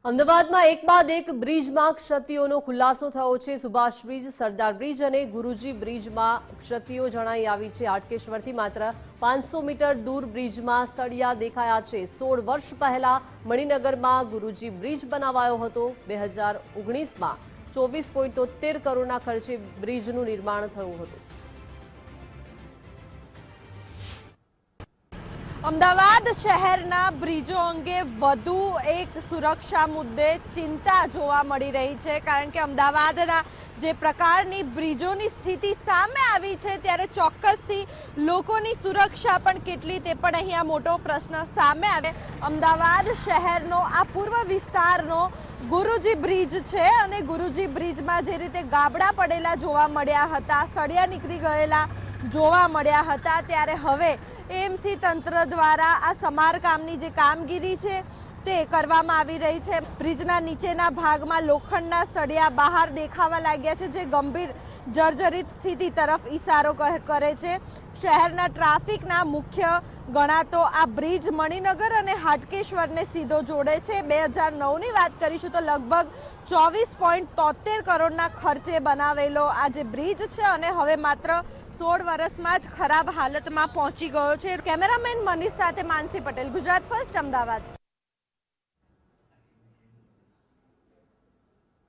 અમદાવાદમાં એક બાદ એક બ્રિજમાં ક્ષતિઓનો ખુલાસો થયો છે। સુભાષ બ્રિજ, સરદાર બ્રિજ અને ગુરુજી બ્રિજમાં ક્ષતિઓ જણાઈ આવી છે। હાટકેશ્વરથી માત્ર 500 મીટર દૂર બ્રિજમાં સળિયા દેખાયા છે। 16 વર્ષ પહેલા મણિનગરમાં ગુરુજી બ્રિજ બનાવાયો હતો। 2019માં 24.73 કરોડના ખર્ચે બ્રિજનું નિર્માણ થયું હતું। અમદાવાદ શહેરના બ્રિજો અંગે વધુ એક સુરક્ષા મુદ્દે ચિંતા જોવા મળી રહી છે, કારણ કે અમદાવાદના જે પ્રકારની બ્રિજોની સ્થિતિ સામે આવી છે ત્યારે ચોક્કસથી લોકોની સુરક્ષા પણ કેટલી તે પણ અહીંયા મોટો પ્રશ્ન સામે આવે। અમદાવાદ શહેરનો આ પૂર્વ વિસ્તારનો ગુરુજી બ્રિજ છે અને ગુરુજી બ્રિજમાં જે રીતે ગાબડા પડેલા જોવા મળ્યા હતા, સળિયા નીકળી ગયેલા જોવા મળ્યા હતા, ત્યારે હવે એએમસી તંત્ર દ્વારા આ સમારકામની જે કામગીરી છે તે કરવામાં આવી રહી છે। બ્રિજના નીચેના ભાગમાં લોખંડના સળિયા બહાર દેખાવા લાગ્યા છે, જે ગંભીર જર્જરિત સ્થિતિ તરફ ઈશારો કરે છે। શહેરના ટ્રાફિકના મુખ્ય ગણાતો આ બ્રિજ મણિનગર અને હાટકેશ્વરને સીધો જોડે છે। 2009ની વાત કરીશું તો લગભગ 24.73 કરોડના ખર્ચે બનાવેલો આ જે બ્રિજ છે અને હવે માત્ર 16 વર્ષમાં જ ખરાબ હાલતમાં પહોંચી ગયો છે। કેમેરામેન મનીષ સાથે માનસી પટેલ, ગુજરાત ફર્સ્ટ, અમદાવાદ।